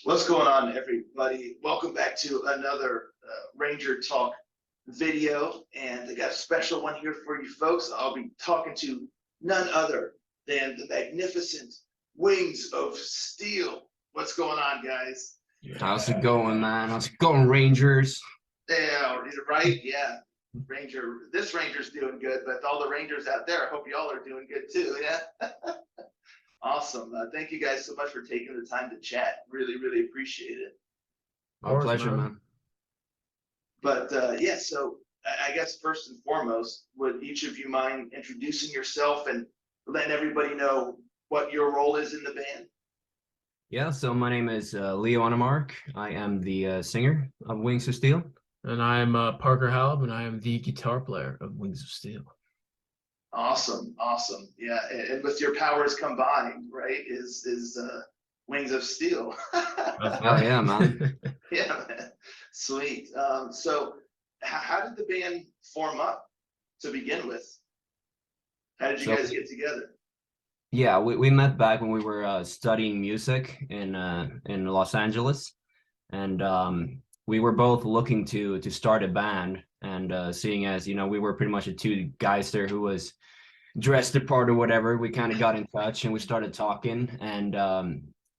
What's going on, everybody? Welcome back to another Ranger Talk video, and I got a special one here for you folks. I'll be talking to none other than the magnificent Wings of Steel. What's going on, guys? How's it going, man? How's it going, Rangers? Yeah, right? Yeah. This Ranger's doing good, but all the Rangers out there, I hope y'all are doing good too, yeah? Awesome. Thank you guys so much for taking the time to chat. Really, really appreciate it. My pleasure, man. But yeah, so I guess first and foremost, would each of you mind introducing yourself and letting everybody know what your role is in the band? Yeah, so my name is Leo Anamark. I am the singer of Wings of Steel. And I'm Parker Halb, and I am the guitar player of Wings of Steel. Awesome, awesome. Yeah, and with your powers combined, right, is Wings of Steel. Hell yeah, man. Yeah, man. Sweet. So how did the band form up to begin with? How did you guys get together? Yeah, we met back when we were studying music in Los Angeles, and we were both looking to start a band. And seeing as we were pretty much the two guys there who was dressed the part or whatever, we kind of got in touch and we started talking, and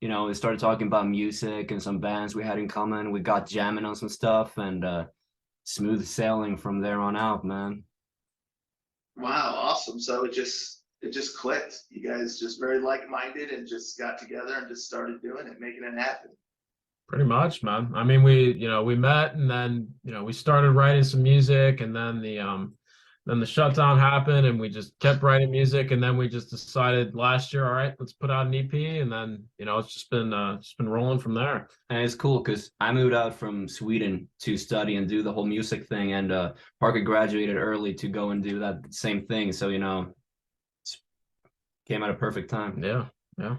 we started talking about music and some bands we had in common. We got jamming on some stuff, and smooth sailing from there on out, man. Wow, awesome. So it just clicked. You guys just very like-minded and just got together and just started doing it, making it happen. Pretty much, man. I mean, we met, and then we started writing some music, and then the shutdown happened, and we just kept writing music, and then we just decided last year, all right, let's put out an EP, and then it's just been rolling from there. And it's cool because I moved out from Sweden to study and do the whole music thing, and Parker graduated early to go and do that same thing. So came at a perfect time. Yeah.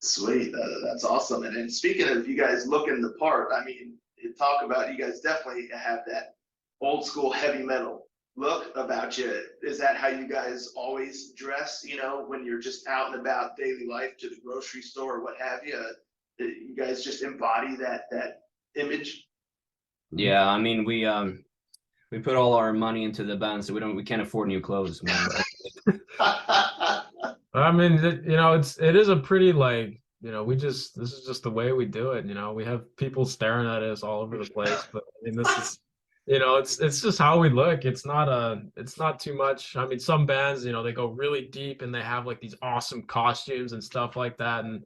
Sweet, that's awesome. And speaking of you guys looking the part, I mean, you talk about you guys definitely have that old school heavy metal look about you. Is that how you guys always dress? When you're just out and about daily life, to the grocery store or what have you? You guys just embody that image. Yeah, I mean we put all our money into the band, so we can't afford new clothes, man. I mean, it is a pretty this is just the way we do it. We have people staring at us all over the place, but I mean, this is, it's just how we look. It's not too much. I mean, some bands, they go really deep and they have like these awesome costumes and stuff like that. And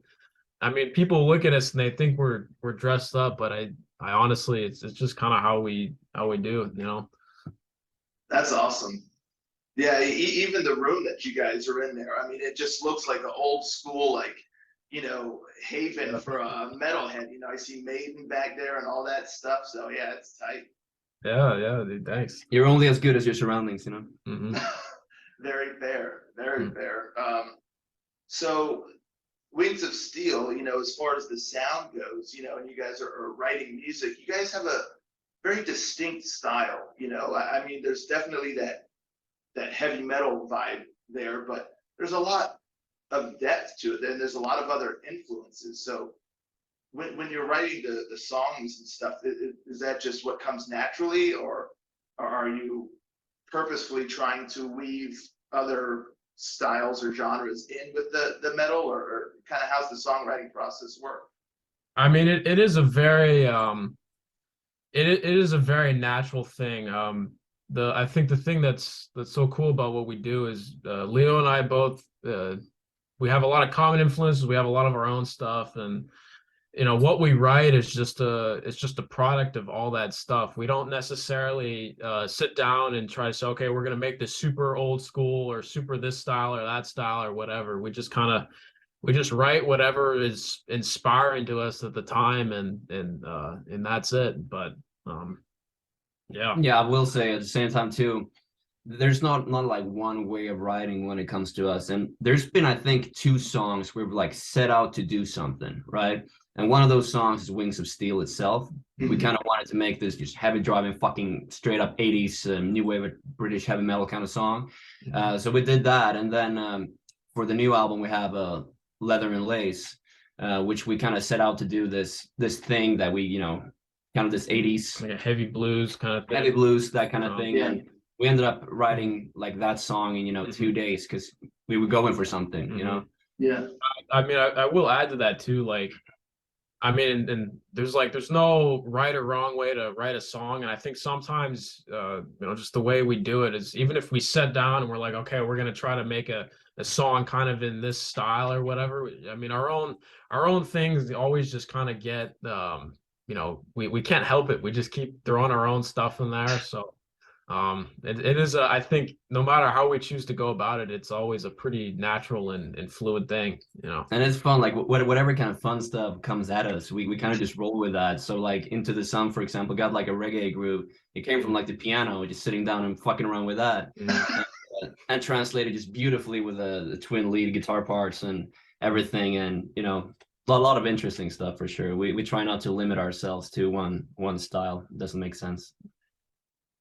I mean, people look at us and they think we're dressed up, but I honestly, it's just kind of how we do it, That's awesome. Yeah, even the room that you guys are in there, I mean, it just looks like an old school, haven for a metalhead. I see Maiden back there and all that stuff. So yeah, it's tight. Yeah, dude, thanks. You're only as good as your surroundings, Mm-hmm. Very fair, very fair. So Wings of Steel, as far as the sound goes, and you guys are writing music, you guys have a very distinct style. I mean, there's definitely that heavy metal vibe there, but there's a lot of depth to it, and there's a lot of other influences. So when you're writing the songs and stuff, is that just what comes naturally, or are you purposefully trying to weave other styles or genres in with the metal, or kind of how's the songwriting process work? I mean, it is a very it is a very natural thing. I think the thing that's so cool about what we do is Leo and I both we have a lot of common influences. We have a lot of our own stuff, and what we write is just a product of all that stuff. We don't necessarily sit down and try to say, okay, we're gonna make this super old school or super this style or that style or whatever. We just write whatever is inspiring to us at the time, and that's it. But Yeah, I will say at the same time too, there's not like one way of writing when it comes to us. And there's been, I think, two songs where we've like set out to do something, right? And one of those songs is Wings of Steel itself. We kind of wanted to make this just heavy driving, fucking straight up 80s new wave British heavy metal kind of song. So we did that. And then for the new album, we have Leather and Lace. which we kind of set out to do this thing that we, you know, kind of this 80s Like a heavy blues kind of thing. heavy blues, that kind of thing. Yeah. And we ended up writing like that song in, you know, 2 days because we were going for something, you know. Yeah. I mean, I will add to that too. Like, I mean, and there's no right or wrong way to write a song. And I think sometimes, you know, just the way we do it is, even if we sit down and we're like, okay, we're going to try to make a song kind of in this style or whatever. I mean, our own things always just kind of get, you know, we can't help it. We just keep throwing our own stuff in there. So, it is I think no matter how we choose to go about it, it's always a pretty natural and fluid thing, you know. And it's fun, like whatever kind of fun stuff comes at us, we kind of just roll with that. So like Into the Sun, for example, got like a reggae groove. It came from like the piano, just sitting down and fucking around with that, and translated just beautifully with the twin lead guitar parts and everything. And you know, a lot of interesting stuff for sure. We try not to limit ourselves to one style. It doesn't make sense.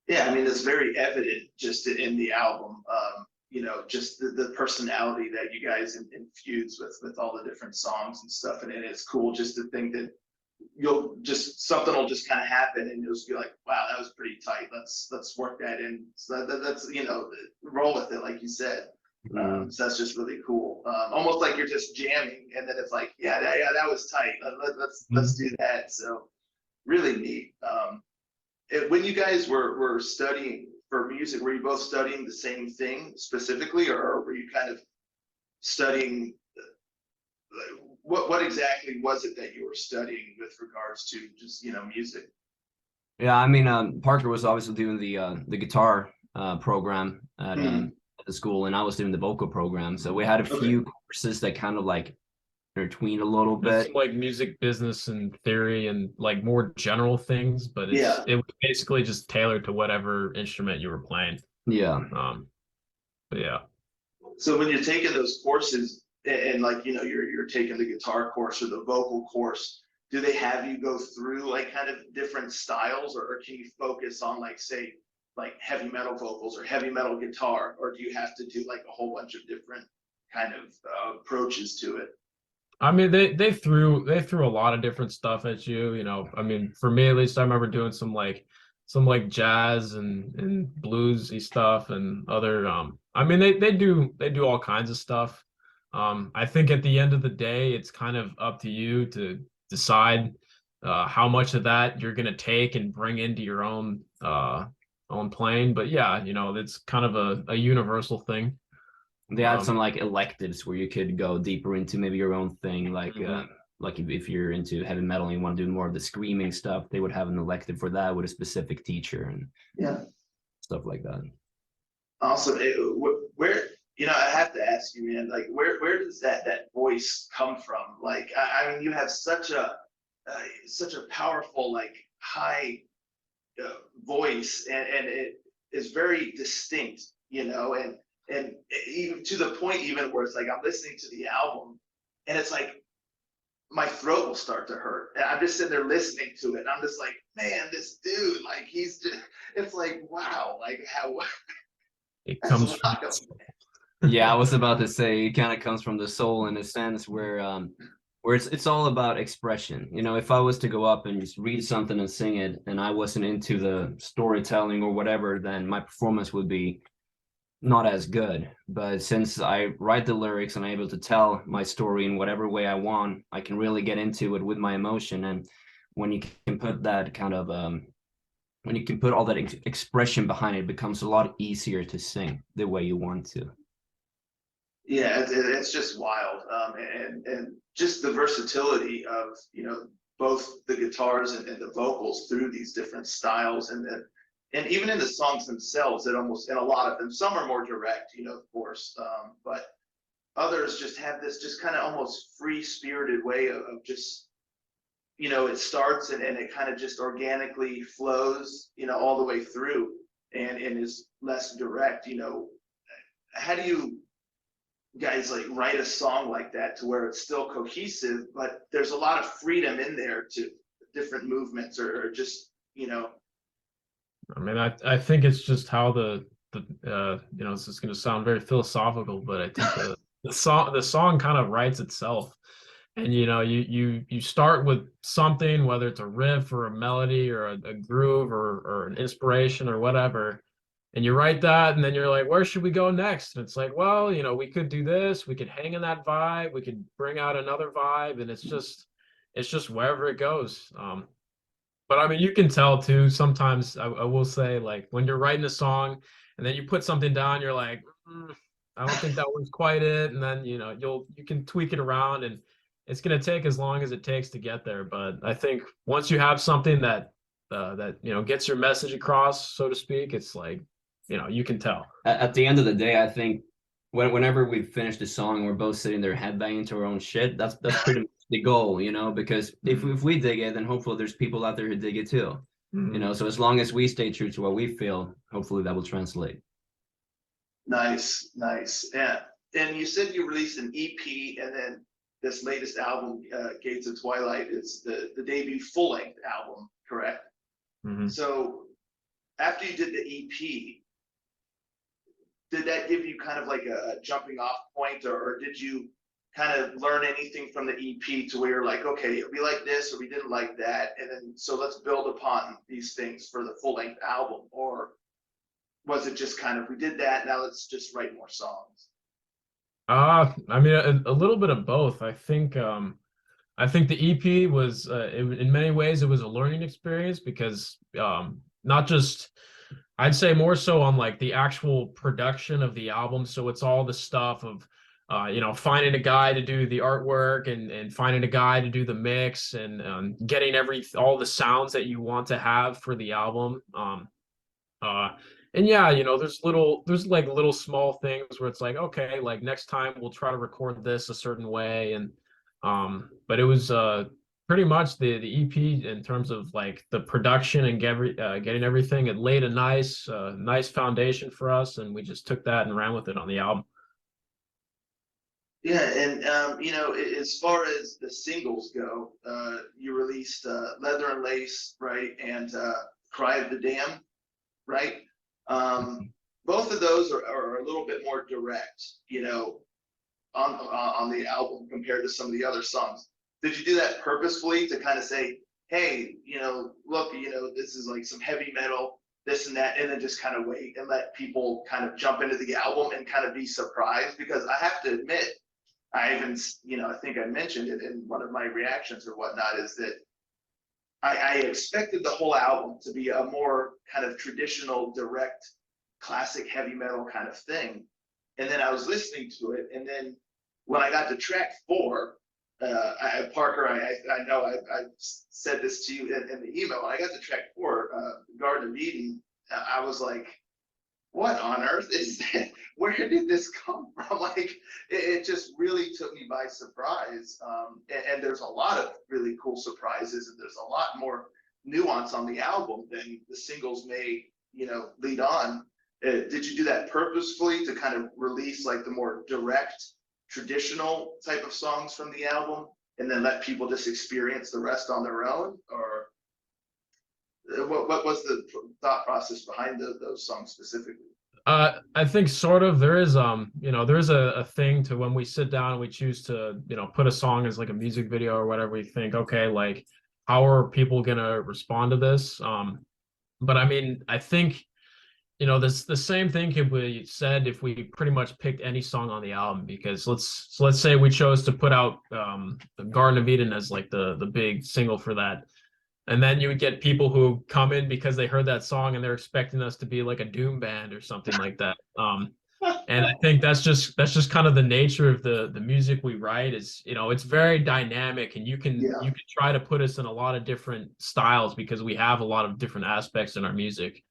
Yeah, I mean, it's very evident just in the album, you know, just the personality that you guys infuse with all the different songs and stuff. And it's cool just to think that something will just kind of happen and you'll just be like, wow, that was pretty tight. Let's work that in. So that's, you know, roll with it, like you said. So that's just really cool. Almost like you're just jamming and then it's like, yeah, that was tight. Let's do that. So really neat. When you guys were studying for music, were you both studying the same thing specifically, or were you kind of studying what exactly was it that you were studying with regards to just, you know, music? Yeah, I mean, Parker was obviously doing the guitar program at the school, and I was doing the vocal program. So we had a few courses that kind of like intertwined a little bit. Some, like music business and theory and like more general things, but it was basically just tailored to whatever instrument you were playing. Yeah. But yeah. So when you're taking those courses and like, you know, you're taking the guitar course or the vocal course, do they have you go through like kind of different styles, or can you focus on like, say, like heavy metal vocals or heavy metal guitar, or do you have to do like a whole bunch of different kind of approaches to it? I mean, they threw a lot of different stuff at you, you know. I mean, for me at least, I remember doing some like jazz and bluesy stuff and other I mean they do all kinds of stuff. I think at the end of the day, it's kind of up to you to decide how much of that you're gonna take and bring into your own playing. But yeah, you know, it's kind of a universal thing. They had some like electives where you could go deeper into maybe your own thing, like if you're into heavy metal and you want to do more of the screaming stuff, they would have an elective for that with a specific teacher and stuff like that. Awesome. Where, you know, I have to ask you, man, like where does that voice come from? Like, I mean, you have such a powerful, like high voice, and it is very distinct, you know, and even to the point even where it's like I'm listening to the album and it's like my throat will start to hurt and I'm just sitting there listening to it and I'm just like, man, this dude, like he's just, it's like, wow, like how it comes from. Yeah, I was about to say it kind of comes from the soul in a sense where it's all about expression. You know, if I was to go up and just read something and sing it and I wasn't into the storytelling or whatever, then my performance would be not as good. But since I write the lyrics and I'm able to tell my story in whatever way I want, I can really get into it with my emotion. And when you can put that kind of when you can put all that expression behind it, it becomes a lot easier to sing the way you want to. Yeah, it's just wild, and just the versatility of, you know, both the guitars and the vocals through these different styles, and even in the songs themselves, it almost, and a lot of them, some are more direct, you know, of course, but others just have this just kind of almost free-spirited way of just, you know, it starts and it kind of just organically flows, you know, all the way through and is less direct, you know. How do you guys like write a song like that to where it's still cohesive, but there's a lot of freedom in there to different movements or just, you know? I mean, I think it's just how the you know, this is going to sound very philosophical, but I think the song kind of writes itself. And you start with something, whether it's a riff or a melody or a groove or an inspiration or whatever, and you write that, and then you're like, where should we go next? And it's like, well, we could do this, we could hang in that vibe, we could bring out another vibe, and it's just wherever it goes. But I mean, you can tell too. Sometimes I will say, like, when you're writing a song and then you put something down, you're like, I don't think that was quite it. And then you can tweak it around, and it's gonna take as long as it takes to get there. But I think once you have something that gets your message across, so to speak, it's like you can tell. At the end of the day, I think whenever we finish the song, we're both sitting there headbanging to our own shit. That's pretty much the goal, because if we dig it, then hopefully there's people out there who dig it too. So as long as we stay true to what we feel, hopefully that will translate. Nice. Yeah. And you said you released an EP, and then this latest album, Gates of Twilight, is the debut full-length album, correct? So after you did the EP, did that give you kind of like a jumping off point, or did you kind of learn anything from the EP to where you're like, okay, we like this or we didn't like that, and then so let's build upon these things for the full-length album? Or was it just kind of, we did that, now let's just write more songs? I mean, a little bit of both. I think the EP was, in many ways, it was a learning experience because not just, I'd say more so on like the actual production of the album. So it's all the stuff of, finding a guy to do the artwork and finding a guy to do the mix and getting all the sounds that you want to have for the album. And yeah, there's like little small things where it's like, okay, like next time we'll try to record this a certain way. And but it was pretty much the EP in terms of like the production and getting everything. It laid a nice foundation for us, and we just took that and ran with it on the album. Yeah, and as far as the singles go, you released Leather and Lace, right, and Cry of the Dam, right? Both of those are a little bit more direct, on the album compared to some of the other songs. Did you do that purposefully to kind of say, hey, look, this is like some heavy metal, this and that, and then just kind of wait and let people kind of jump into the album and kind of be surprised? Because I have to admit, I even, I think I mentioned it in one of my reactions or whatnot, is that I expected the whole album to be a more kind of traditional, direct, classic heavy metal kind of thing. And then I was listening to it, and then when I got to track 4, Parker, I know I said this to you in the email. When I got to track 4, Garden of Eden, I was like, what on earth is that? Where did this come from? Like, it just really took me by surprise. And there's a lot of really cool surprises, and there's a lot more nuance on the album than the singles may, lead on. Did you do that purposefully to kind of release like the more direct, traditional type of songs from the album, and then let people just experience the rest on their own? Or what was the thought process behind those songs specifically? I think sort of there is a thing to when we sit down and we choose to put a song as like a music video or whatever. We think, okay, like how are people gonna respond to this? But I mean, I think the same thing could be said if we pretty much picked any song on the album, because let's say we chose to put out the Garden of Eden as like the big single for that. And then you would get people who come in because they heard that song and they're expecting us to be like a doom band or something like that. And I think that's just kind of the nature of the music we write. Is it's very dynamic, and you can try to put us in a lot of different styles because we have a lot of different aspects in our music.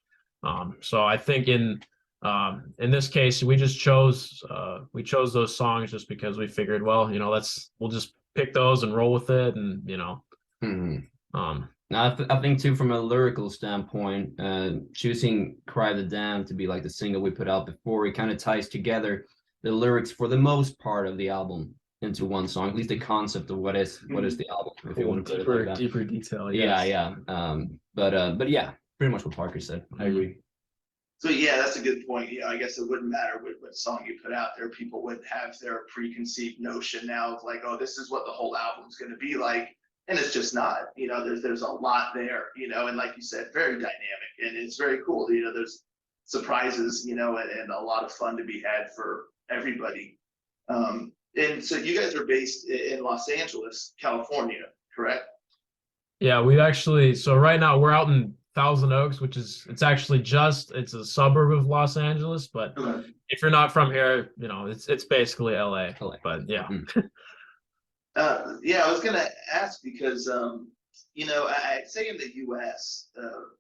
So I think in this case we just chose those songs just because we figured, well, we'll just pick those and roll with it, and Now, I think too, from a lyrical standpoint, choosing Cry the Dam to be like the single we put out before, it kind of ties together the lyrics for the most part of the album into one song, at least the concept of what is the album, if you want to put it like that. Deeper detail. Yes. Yeah. But yeah, pretty much what Parker said. I agree. So yeah, that's a good point. Yeah, I guess it wouldn't matter what song you put out there. People would have their preconceived notion now of like, oh, this is what the whole album's going to be like, and it's just not. There's a lot there. And like you said, very dynamic, and it's very cool. There's surprises, and a lot of fun to be had for everybody. And so you guys are based in Los Angeles, California, correct? Yeah, we actually, so right now we're out in Thousand Oaks, which is, it's a suburb of Los Angeles, but Okay. if you're not from here, it's basically LA. LA. But yeah. Yeah, I was gonna ask because I'd say in the U.S.,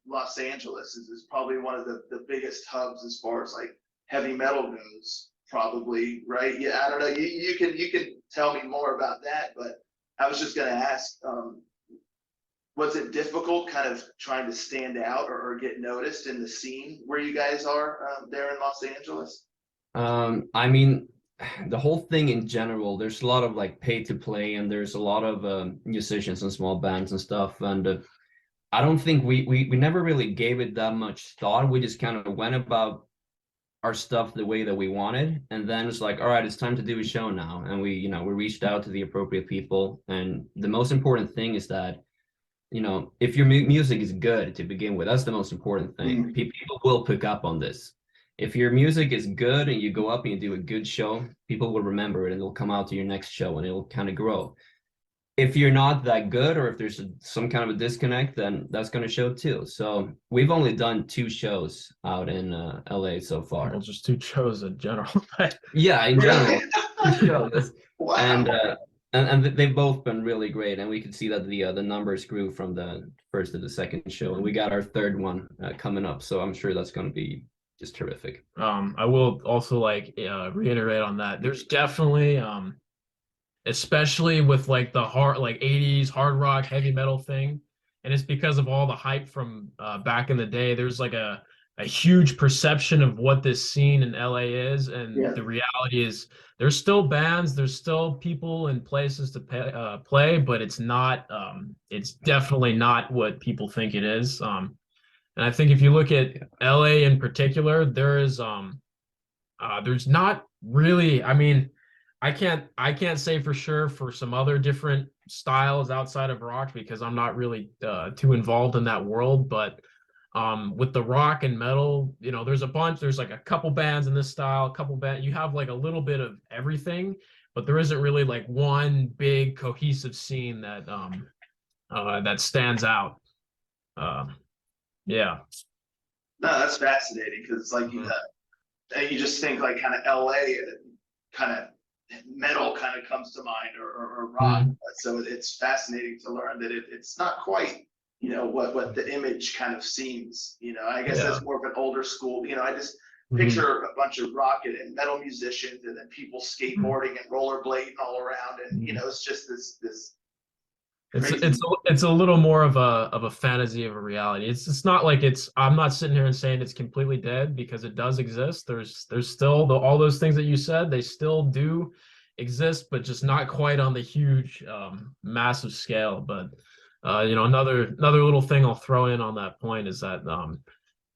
Los Angeles is probably one of the biggest hubs as far as like heavy metal goes, probably, right? Yeah, I don't know. You can tell me more about that, but I was just gonna ask, was it difficult kind of trying to stand out or get noticed in the scene where you guys are there in Los Angeles? I mean, the whole thing in general, there's a lot of like pay to play, and there's a lot of musicians and small bands and stuff. And I don't think we never really gave it that much thought. We just kind of went about our stuff the way that we wanted, and then it's like, all right, it's time to do a show now. And we reached out to the appropriate people. And the most important thing is that, if your music is good to begin with, that's the most important thing. People will pick up on this. If your music is good and you go up and you do a good show, people will remember it and they'll come out to your next show and it'll kind of grow. If you're not that good, or if there's some kind of a disconnect, then that's going to show too. So we've only done 2 shows out in LA so far. Well, just 2 shows in general. Yeah, in general. 2 shows. Wow. And they've both been really great, and we could see that the numbers grew from the first to the second show, and we got our 3rd one coming up, so I'm sure that's going to be just terrific. I will also reiterate on that. There's definitely especially with like the hard 80s hard rock heavy metal thing, and it's because of all the hype from back in the day. There's like a huge perception of what this scene in LA is, and the reality is there's still bands, there's still people and places to play, but it's not it's definitely not what people think it is. And I think if you look at LA in particular, there's not really, I mean, I can't say for sure for some other different styles outside of rock because I'm not really too involved in that world, but with the rock and metal, there's like a couple bands in this style, you have like a little bit of everything, but there isn't really like one big cohesive scene that that stands out. Yeah. No, that's fascinating because it's like you just think like kind of LA kind of metal kind of comes to mind or rock. So it's fascinating to learn that it's not quite what the image kind of seems. I guess that's more of an older school. I just picture a bunch of rock and metal musicians and then people skateboarding and rollerblading all around, and it's just this it's a little more of a fantasy of a reality. It's not like I'm not sitting here and saying it's completely dead, because it does exist. There's still all those things that you said, they still do exist, but just not quite on the huge massive scale. But another little thing I'll throw in on that point is that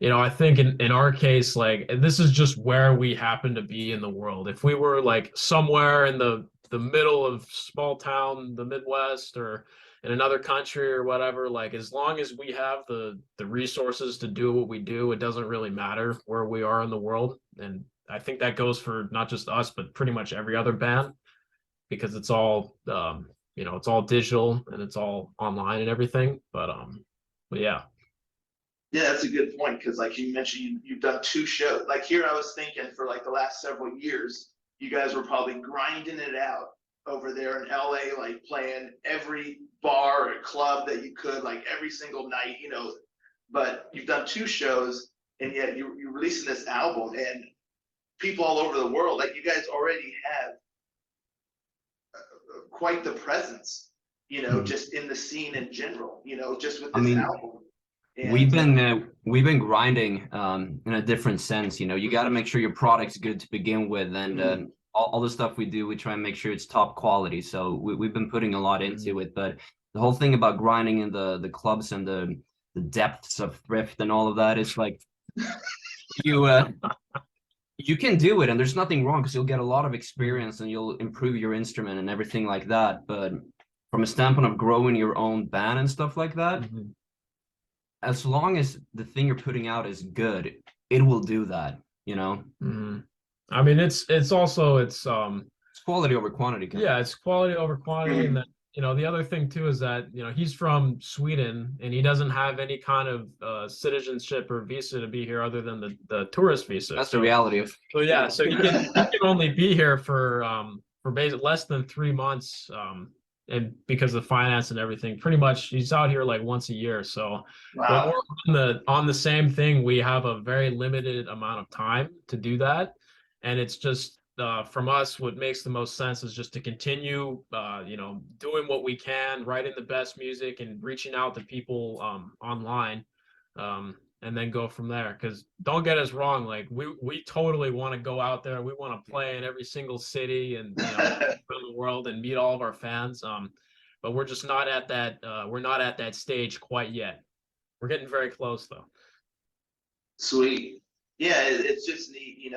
I think in our case, like, this is just where we happen to be in the world. If we were like somewhere in the middle of small town, the Midwest, or in another country or whatever, like, as long as we have the resources to do what we do, it doesn't really matter where we are in the world. And I think that goes for not just us, but pretty much every other band, because it's all it's all digital and it's all online and everything. But yeah. Yeah, that's a good point, because like you mentioned, you've done 2 shows. Like here, I was thinking for like the last several years, you guys were probably grinding it out over there in LA, like playing every bar or club that you could, like every single night, but you've done 2 shows, and yet you're releasing this album, and people all over the world, like, you guys already have quite the presence, just in the scene in general, just with this album. And we've been grinding in a different sense. You got to make sure your product's good to begin with, and all the stuff we do, we try and make sure it's top quality. So we've been putting a lot into it. But the whole thing about grinding in the clubs and the depths of thrift and all of that is like, you can do it, and there's nothing wrong because you'll get a lot of experience and you'll improve your instrument and everything like that. But from a standpoint of growing your own band and stuff like that, as long as the thing you're putting out is good, it will do that, you know? I mean, it's also It's quality over quantity. Yeah, it's quality over quantity. And then, the other thing too is that, he's from Sweden and he doesn't have any kind of citizenship or visa to be here other than the tourist visa. That's the reality of. So yeah, so he can only be here for basically less than 3 months. And because of finance and everything, pretty much he's out here like once a year. So when we're on the same thing, we have a very limited amount of time to do that. And it's just from us, what makes the most sense is just to continue, doing what we can, writing the best music and reaching out to people online, and then go from there. Because don't get us wrong, like we totally want to go out there. We want to play in every single city and around the world and meet all of our fans. But we're just not at that. We're not at that stage quite yet. We're getting very close though. Sweet. Yeah, it's just neat,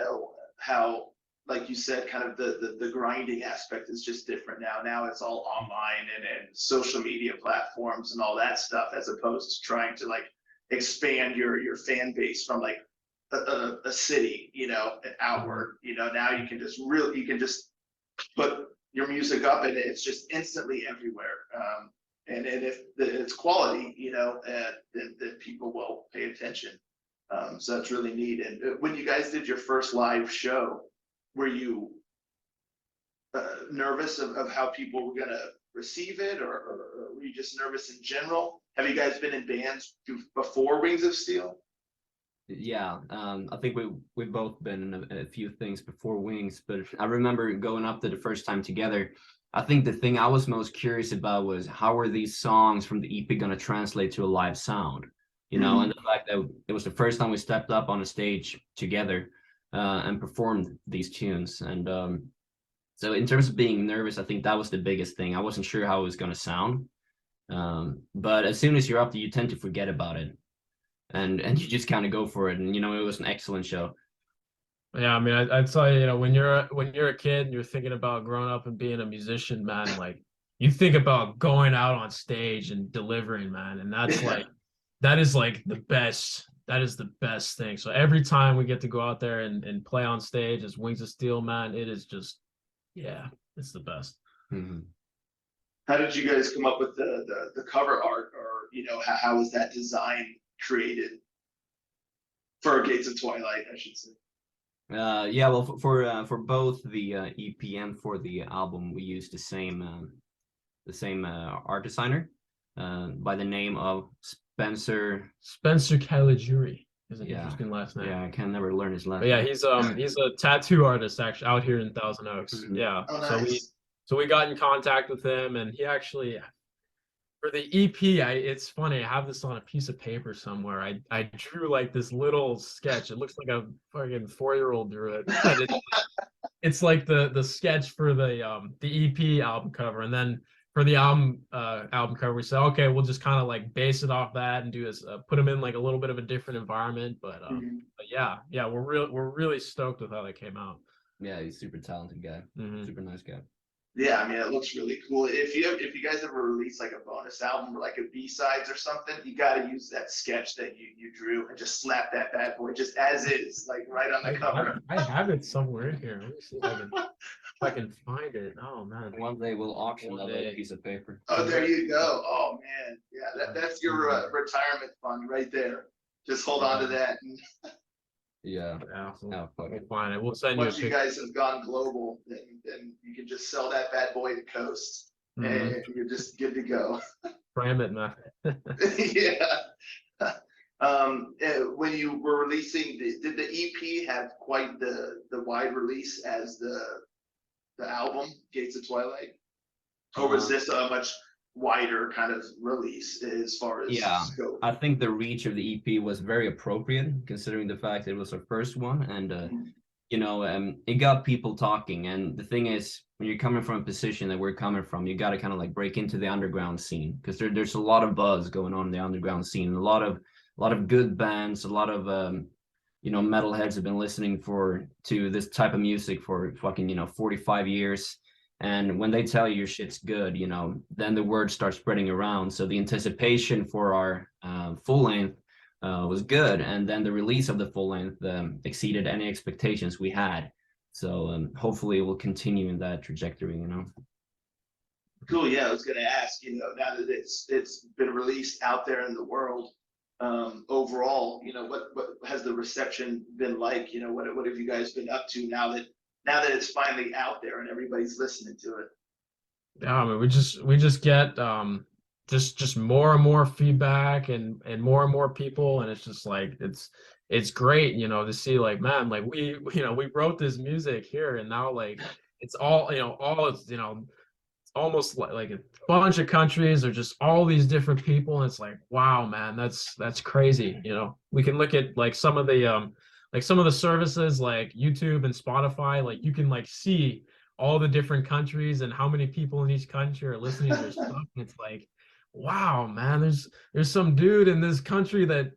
how, like you said, kind of the grinding aspect is just different now. Now it's all online and social media platforms and all that stuff, as opposed to trying to like expand your fan base from like a city, outward. Now you can just put your music up and it's just instantly everywhere. And if it's quality, then people will pay attention. So that's really neat. And when you guys did your first live show, were you nervous of how people were gonna receive it, or were you just nervous in general? Have you guys been in bands before Wings of Steel? Yeah, I think we've both been in a few things before Wings, but I remember going up to the first time together. I think the thing I was most curious about was how are these songs from the EP going to translate to a live sound, and the fact that it was the first time we stepped up on a stage together and performed these tunes. And so in terms of being nervous, I think that was the biggest thing. I wasn't sure how it was going to sound, but as soon as you're up there, you tend to forget about it. And you just kind of go for it, and it was an excellent show. Yeah, I mean, I'd tell you, when you're a kid and you're thinking about growing up and being a musician, man, like you think about going out on stage and delivering, man, and that's like that is like the best. That is the best thing. So every time we get to go out there and play on stage as Wings of Steel, man, it is just, yeah, it's the best. How did you guys come up with the cover art, or how was that design created for Gates of Twilight, I should say? Yeah, well, for both the EP and for the album, we used the same art designer by the name of Spencer Caligiuri is an Yeah. interesting last name. Yeah, I can never learn his last But yeah, name. he's a tattoo artist actually out here in Thousand Oaks. Yeah. Oh, nice. So we got in contact with him, and he actually, for the EP, it's funny, I have this on a piece of paper somewhere. I drew like this little sketch. It looks like a fucking 4-year-old drew it. But it's like the sketch for the EP album cover, and then for the album cover, we said, okay, we'll just kind of like base it off that and do this, put them in like a little bit of a different environment. But yeah, we're really stoked with how that came out. Yeah, he's a super talented guy, super nice guy. Yeah, I mean, it looks really cool. If you guys ever release like a bonus album or like a B-sides or something, you got to use that sketch that you drew and just slap that bad boy just as is, like right on the cover. I have it somewhere in here. Let me see if I can find it. Oh man, one day we'll auction that piece of paper. Oh, there you go. Oh man, yeah, that's your retirement fund right there. Just hold on to that. Yeah, we'll find it. We'll send you. Once you guys have gone global, then you can just sell that bad boy to Coast, and you're just good to go. Frame it, man. Yeah. When you were releasing, did the EP have quite the wide release as the album Gates of Twilight, or was this a much wider kind of release as far as scope? I think the reach of the EP was very appropriate considering the fact that it was our first one, and it got people talking. And the thing is, when you're coming from a position that we're coming from, you got to kind of like break into the underground scene, because there's a lot of buzz going on in the underground scene, a lot of good bands, a lot of metalheads have been listening to this type of music for fucking 45 years. And when they tell you your shit's good, then the word starts spreading around. So the anticipation for our full length was good, and then the release of the full length exceeded any expectations we had. So hopefully it will continue in that trajectory. Cool. Yeah, I was going to ask. Now that it's been released out there in the world, overall, what has the reception been like? What have you guys been up to now that it's finally out there and everybody's listening to it? Yeah, I mean, we just get just more and more feedback and more people, and it's just like it's great, to see like, man, like we wrote this music here, and now like it's all it's almost like a bunch of countries or just all these different people, and it's like, wow, man, that's crazy. We can look at like some of the services like YouTube and Spotify, like you can like see all the different countries and how many people in each country are listening to their stuff, and it's like, wow, man, there's some dude in this country that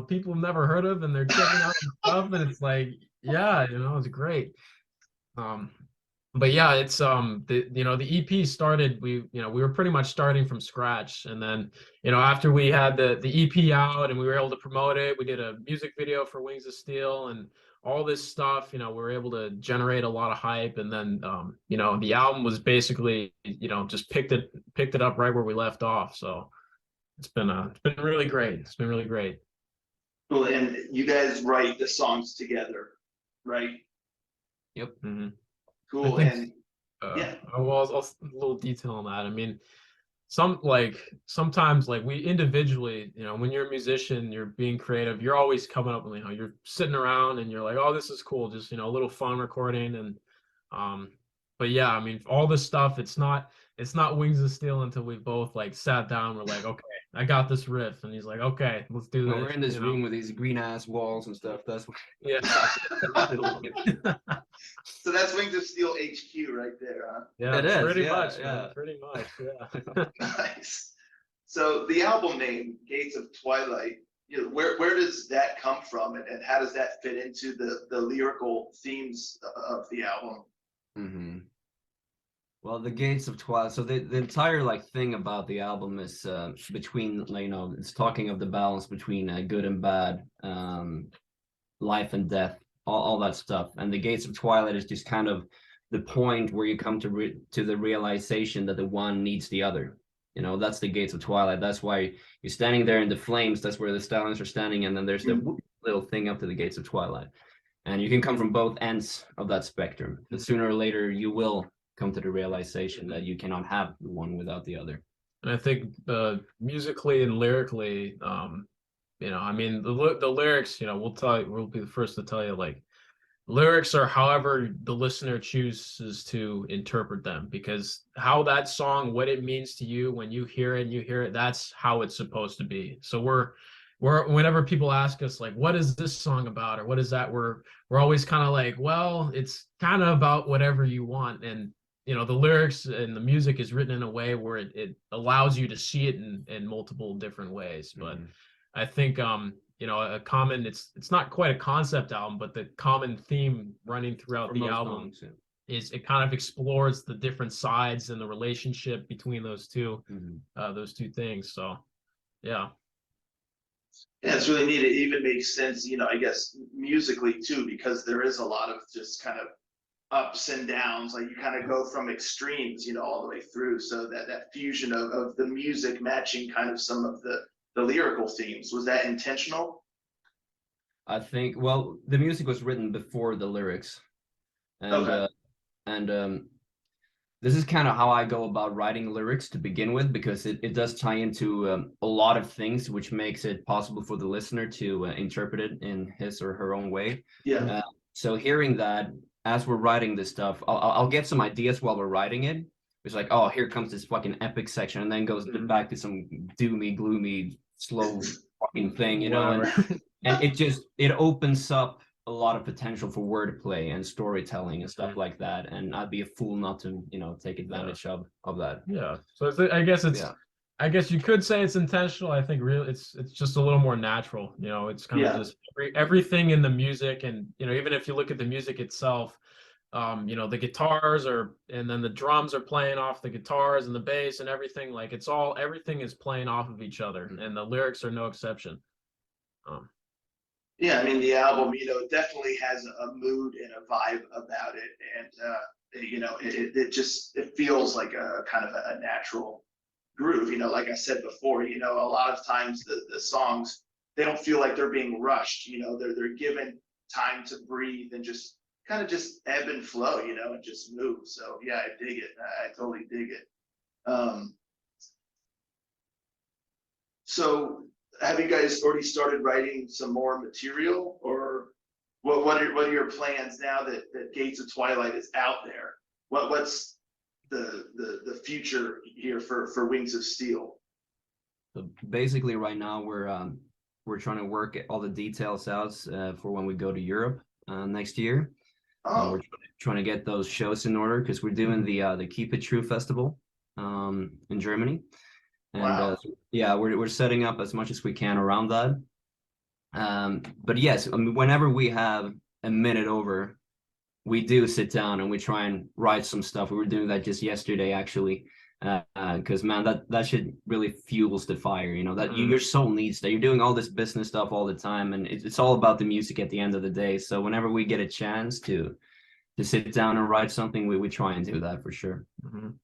people have never heard of, and they're checking out the stuff, and it's like, yeah, it's great. But yeah, it's the EP started, we were pretty much starting from scratch, and then after we had the EP out and we were able to promote it, we did a music video for Wings of Steel and all this stuff. We were able to generate a lot of hype, and then the album was basically just picked it up right where we left off. So it's been really great. It's been really great. Cool. And you guys write the songs together, right? Yep. Mm-hmm. Cool. And yeah. Well, a little detail on that. I mean, sometimes like we individually, when you're a musician, you're being creative, you're always coming up with, you're sitting around and you're like, oh, this is cool, just a little fun recording. And but yeah, I mean, all this stuff, it's not Wings of Steel until we both like sat down. We're like, okay, I got this riff, and he's like, okay, let's do this. We're in this room with these green ass walls and stuff. That's what. Yeah. So that's Wings of Steel HQ right there, huh? Yeah, it is. Pretty Yeah, much, yeah. man. Pretty much, yeah. Nice. So the album name, Gates of Twilight, where does that come from, and how does that fit into the lyrical themes of the album? Mm-hmm. Well, the Gates of Twilight. So the entire like thing about the album is between it's talking of the balance between good and bad, life and death, all that stuff. And the Gates of Twilight is just kind of the point where you come to the realization that the one needs the other. That's the Gates of Twilight. That's why you're standing there in the flames. That's where the stallions are standing, and then there's the little thing up to the Gates of Twilight. And you can come from both ends of that spectrum. But sooner or later, you will come to the realization that you cannot have the one without the other. And I think musically and lyrically, I mean, the lyrics, we'll be the first to tell you, like, lyrics are however the listener chooses to interpret them, because how that song, what it means to you when you hear it, that's how it's supposed to be. So we're whenever people ask us like, what is this song about, or what is that, we're always kind of like, well, it's kind of about whatever you want. And the lyrics and the music is written in a way where it allows you to see it in multiple different ways. But I think a common, it's not quite a concept album, but the common theme running throughout the album is it kind of explores the different sides and the relationship between those two things. So yeah. Yeah, it's really neat. It even makes sense, I guess musically too, because there is a lot of just kind of ups and downs. Like you kind of go from extremes, all the way through. So that fusion of the music matching kind of some of the lyrical themes, was that intentional? I think, well, the music was written before the lyrics. And okay. This is kind of how I go about writing lyrics to begin with, because it does tie into a lot of things, which makes it possible for the listener to interpret it in his or her own way. Yeah. So hearing that as we're writing this stuff, I'll get some ideas while we're writing it. It's like, oh, here comes this fucking epic section, and then goes back to some doomy, gloomy, slow fucking thing, and it opens up a lot of potential for wordplay and storytelling and stuff like that. And I'd be a fool not to, take advantage of that. Yeah. So I guess it's I guess you could say it's intentional. I think really it's just a little more natural. You know, it's kind of Yeah. just everything in the music, and you know, even if you look at the music itself, you know, the guitars are, and then the drums are playing off the guitars and the bass and everything. Like it's all everything is playing off of each other, and the lyrics are no exception. Um, Yeah, I mean the album, definitely has a mood and a vibe about it, and it just it feels like a kind of a natural groove. Like I said before, a lot of times the songs, they don't feel like they're being rushed. They're given time to breathe and just kind of just ebb and flow, and just move. So yeah, I dig it. I totally dig it. So have you guys already started writing some more material, or what are your plans now that Gates of Twilight is out there? What's the future here for Wings of Steel? So basically, right now we're trying to work all the details out for when we go to Europe next year. Oh, We're trying to get those shows in order because we're doing the Keep It True festival in Germany, and wow. yeah, we're setting up as much as we can around that. But yes, I mean, whenever we have a minute over, we do sit down and we try and write some stuff. We were doing that just yesterday, actually, because man, that shit really fuels the fire. That your soul needs that. You're doing all this business stuff all the time, and it's all about the music at the end of the day. So whenever we get a chance to sit down and write something, we try and do that for sure. mhm.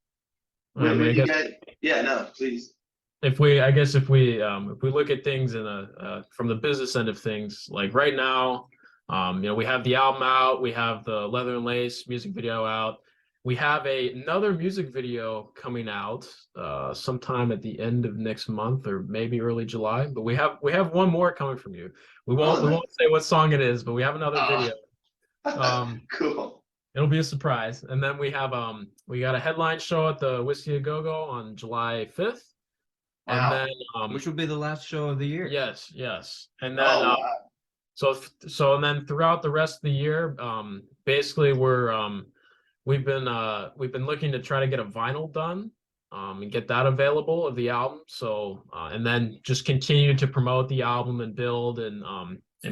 Yeah, no, please. I guess if we look at things in from the business end of things, like right now, you know, we have the album out, we have the Leather and Lace music video out, we have another music video coming out sometime at the end of next month or maybe early July. But we have one more coming from you. We won't say what song it is, but we have another video. Cool. It'll be a surprise. And then we got a headline show at the Whiskey A Go Go on July 5th. And Wow. then Which will be the last show of the year. yes. And then Oh, wow. so and then throughout the rest of the year, basically we've been looking to try to get a vinyl done, and get that available of the album. So and then just continue to promote the album and build and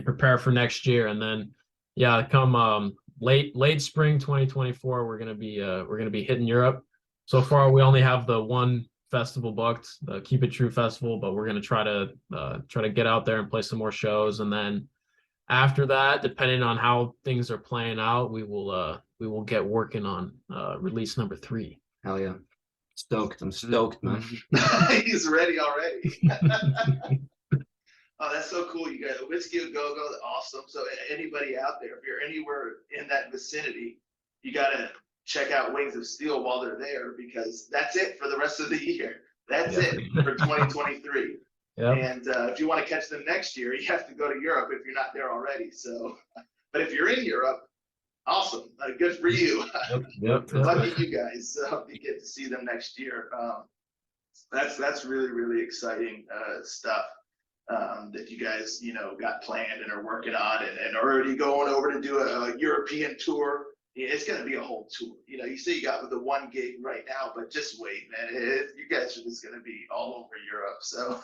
prepare for next year. And then yeah, come late spring 2024, we're gonna be hitting Europe. So far, we only have the one festival booked, the Keep It True festival, but we're gonna try to get out there and play some more shows. And then after that, depending on how things are playing out, we will get working on release number 3. Hell yeah. Stoked. I'm stoked, man. He's ready already. Oh, that's so cool. You guys, Whiskey A Go Go, awesome. So anybody out there, if you're anywhere in that vicinity, you gotta check out Wings of Steel while they're there, because that's it for the rest of the year. That's it for 2023. Yep. And if you want to catch them next year, you have to go to Europe if you're not there already. So, but if you're in Europe, awesome. Good for you. Yep. Lucky you guys. You get to see them next year. That's really, really exciting stuff that you guys, got planned and are working on, and already going over to do a European tour. Yeah, it's going to be a whole tour. You say you got the one gig right now, but just wait, man. You guys are just going to be all over Europe. So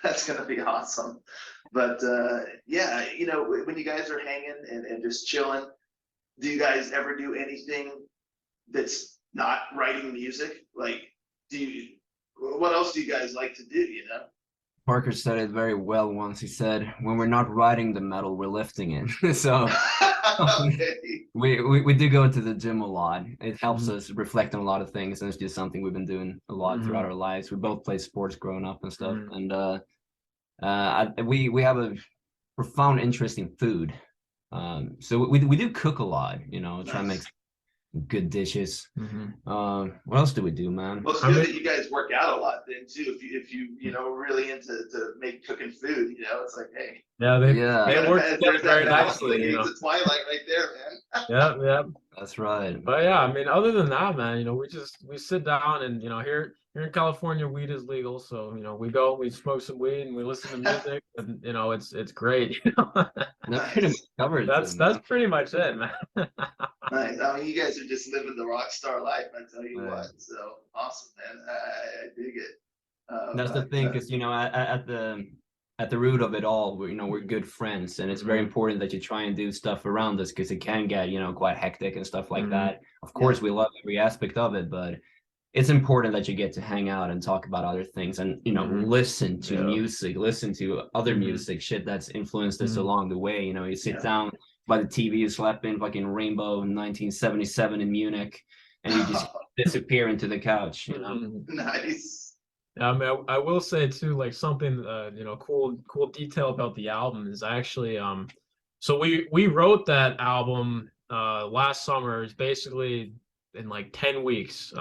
that's going to be awesome. But yeah, when you guys are hanging and just chilling, do you guys ever do anything that's not writing music? Like, what else do you guys like to do, Parker said it very well once. He said, when we're not writing the metal, we're lifting it. So Okay. we do go to the gym a lot. It helps us reflect on a lot of things, and it's just something we've been doing a lot throughout our lives. We both play sports growing up and stuff, and we have a profound interest in food. So we do cook a lot, try to make good dishes. What else do we do, man? Well, it's good that you guys work out a lot then too. If you really into make cooking food, it's like, hey, they work together very nicely. It's a Twilight right there, man. Yeah. That's right. But yeah, I mean, other than that, man, we sit down and here in California, weed is legal, so we smoke some weed and we listen to music, and it's great. That pretty much covers that's pretty much it, man. Nice. I mean, you guys are just living the rock star life. I tell you Yeah. what. So awesome, man. I dig it. That's the thing, because at the root of it all, we're good friends, and it's very important that you try and do stuff around us, because it can get quite hectic and stuff like that. Of course, we love every aspect of it, but it's important that you get to hang out and talk about other things, and listen to music, listen to other music, shit that's influenced us along the way. You sit down by the TV, you slap in fucking Rainbow in 1977 in Munich, and you just disappear into the couch. Nice. I mean, I will say too, like something, cool detail about the album is actually, so we wrote that album last summer. It's basically in like 10 weeks.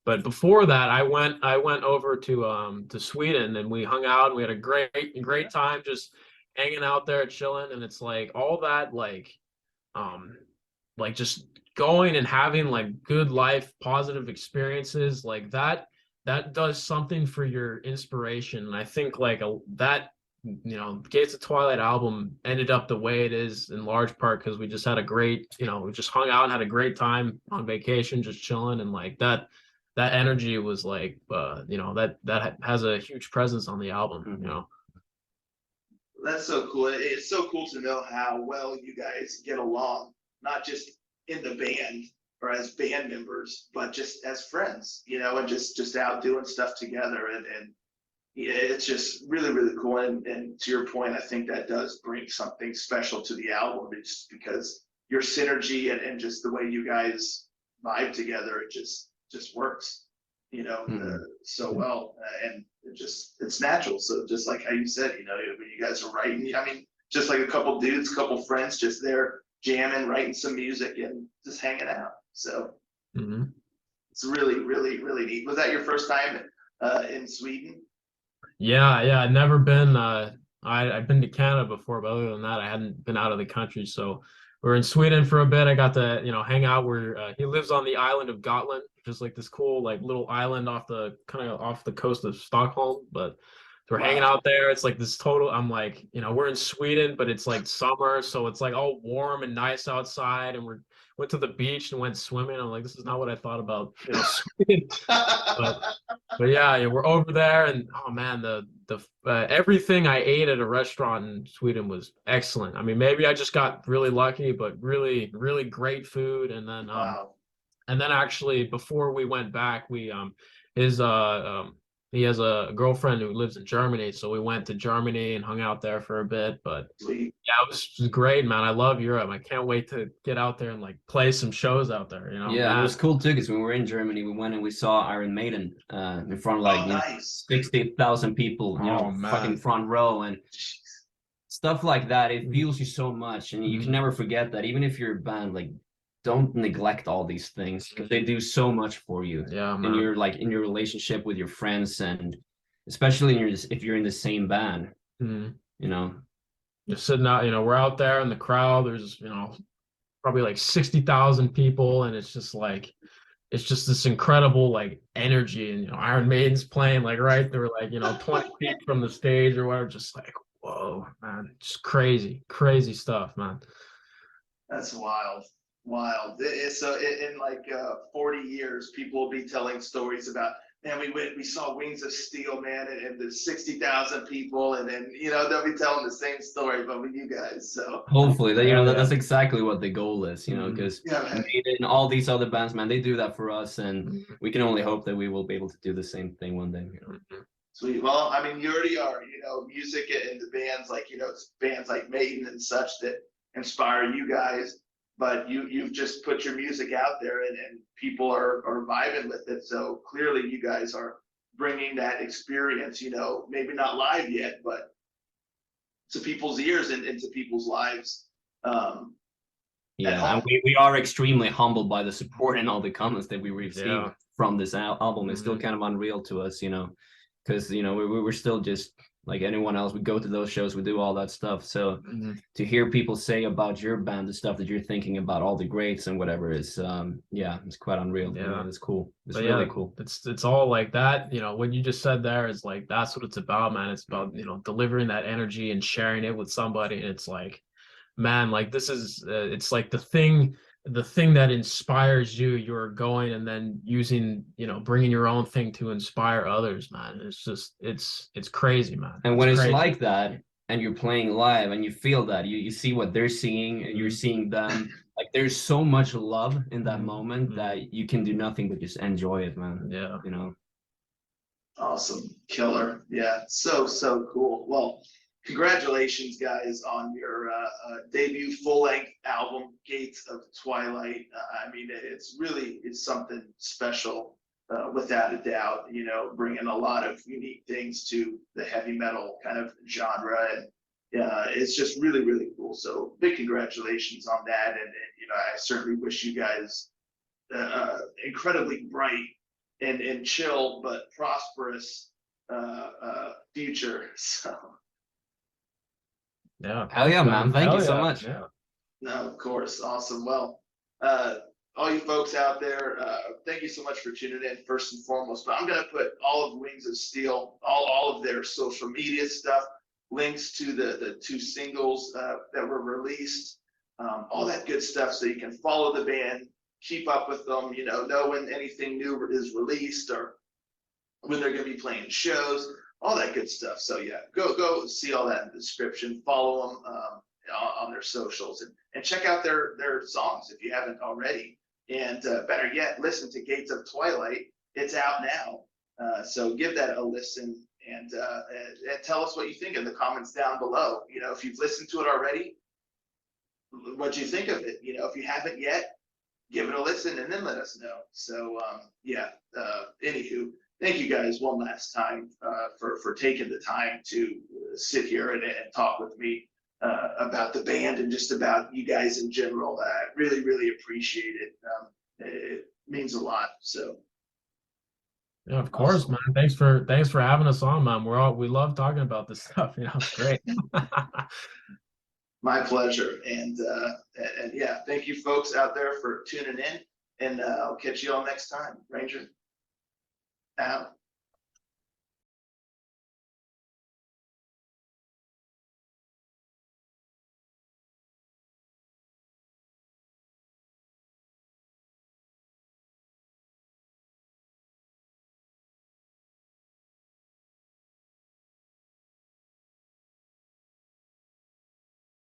But before that, I went over to Sweden, and we hung out, and we had a great time just hanging out there, chilling, and it's like all that like just going and having like good life, positive experiences like that does something for your inspiration. And I think like that, Gates of Twilight album ended up the way it is in large part because we just had a great, we just hung out and had a great time on vacation, just chilling. And like that energy was like, that has a huge presence on the album. That's so cool. It's so cool to know how well you guys get along, not just in the band or as band members, but just as friends, and just out doing stuff together. And yeah, it's just really, really cool. And to your point, I think that does bring something special to the album. It's because your synergy and just the way you guys vibe together, it just works, so well. And it's natural. So just like how you said, when you guys are writing, I mean, just like a couple dudes, couple friends, just there jamming, writing some music and just hanging out. So it's really, really, really neat. Was that your first time in Sweden? Yeah, I'd never been. I've been to Canada before, but other than that, I hadn't been out of the country. So we're in Sweden for a bit. I got to, hang out where he lives on the island of Gotland, which is like this cool, like little island off the coast of Stockholm. But we're hanging out there. It's like this total. I'm like, we're in Sweden, but it's like summer, so it's like all warm and nice outside, and went to the beach and went swimming. I'm like, this is not what I thought about, Sweden. But yeah, we're over there, and oh man, the everything I ate at a restaurant in Sweden was excellent. I mean, maybe I just got really lucky, but really, really great food. And then actually before we went back, we his he has a girlfriend who lives in Germany, so we went to Germany and hung out there for a bit. But yeah, it was great, man. I love Europe. I can't wait to get out there and like play some shows out there. Yeah, and it was cool too, because when we were in Germany, we went and we saw Iron Maiden in front of like 60,000 people, fucking front row and stuff like that. It fuels you so much, and you can never forget that. Even if you're a band, like, don't neglect all these things, because they do so much for you. Yeah, man. And you're like in your relationship with your friends, and especially if you're in the same band, You're sitting out, we're out there in the crowd. There's, probably like 60,000 people, and it's just this incredible like energy. And Iron Maiden's playing like right there, like 20 feet from the stage or whatever. Just like, whoa, man, just crazy stuff, man. That's wild. So in like 40 years, people will be telling stories about, man, we saw Wings of Steel, man, and the 60,000 people, and then they'll be telling the same story, but with you guys. So hopefully that's exactly what the goal is, because Maiden, all these other bands, man, they do that for us, and we can only hope that we will be able to do the same thing one day. Sweet. Well, I mean, you already are, music and the bands like, it's bands like Maiden and such that inspire you guys. But you've just put your music out there, and people are vibing with it. So clearly you guys are bringing that experience, maybe not live yet, but to people's ears and into people's lives. And we are extremely humbled by the support and all the comments that we received from this album. It's still kind of unreal to us, because we're still just like anyone else. We go to those shows, we do all that stuff. So to hear people say about your band, the stuff that you're thinking about, all the greats and whatever, is it's quite unreal. Yeah, it's cool. It's really cool. It's all like that. What you just said there is like, that's what it's about, man. It's about delivering that energy and sharing it with somebody. And it's like, man, like this is it's like the thing the thing that inspires you, you're going and then using, bringing your own thing to inspire others, man. It's just, it's crazy, man. And when it's crazy. like that, and you're playing live, and you feel that, you see what they're seeing, and you're Mhm. seeing them. Like there's so much love in that Mhm. moment Mhm. that you can do nothing but just enjoy it, man. Yeah. You know. Awesome. Killer. Yeah. So cool. Well, congratulations, guys, on your debut full-length album, Gates of Twilight. I mean, it's really is something special, without a doubt. You know, bringing a lot of unique things to the heavy metal kind of genre, and it's just really cool. So big congratulations on that, and you know, I certainly wish you guys incredibly bright and chill but prosperous future. So Yeah. Hell yeah, man. Thank you Hell so yeah. much. Yeah. no, of course, awesome. Well, uh, all you folks out there, thank you so much for tuning in first and foremost. But I'm gonna put all of Wings of Steel, all of their social media stuff, links to the two singles that were released, all that good stuff, so you can follow the band, keep up with them, you know when anything new is released or when they're going to be playing shows, all that good stuff. So yeah, go see all that in the description. Follow them on their socials, and check out their songs if you haven't already. And better yet, listen to Gates of Twilight. It's out now, so give that a listen, and tell us what you think in the comments down below. You know, if you've listened to it already, what do you think of it? You know, if you haven't yet, give it a listen and then let us know. So yeah, anywho, thank you guys one last time for taking the time to sit here and talk with me about the band and just about you guys in general. I really appreciate it. It means a lot. So Yeah, of course, awesome. man. Thanks for having us on, man. We love talking about this stuff. It's great. My pleasure. And yeah, thank you folks out there for tuning in. And I'll catch you all next time. Ranger out.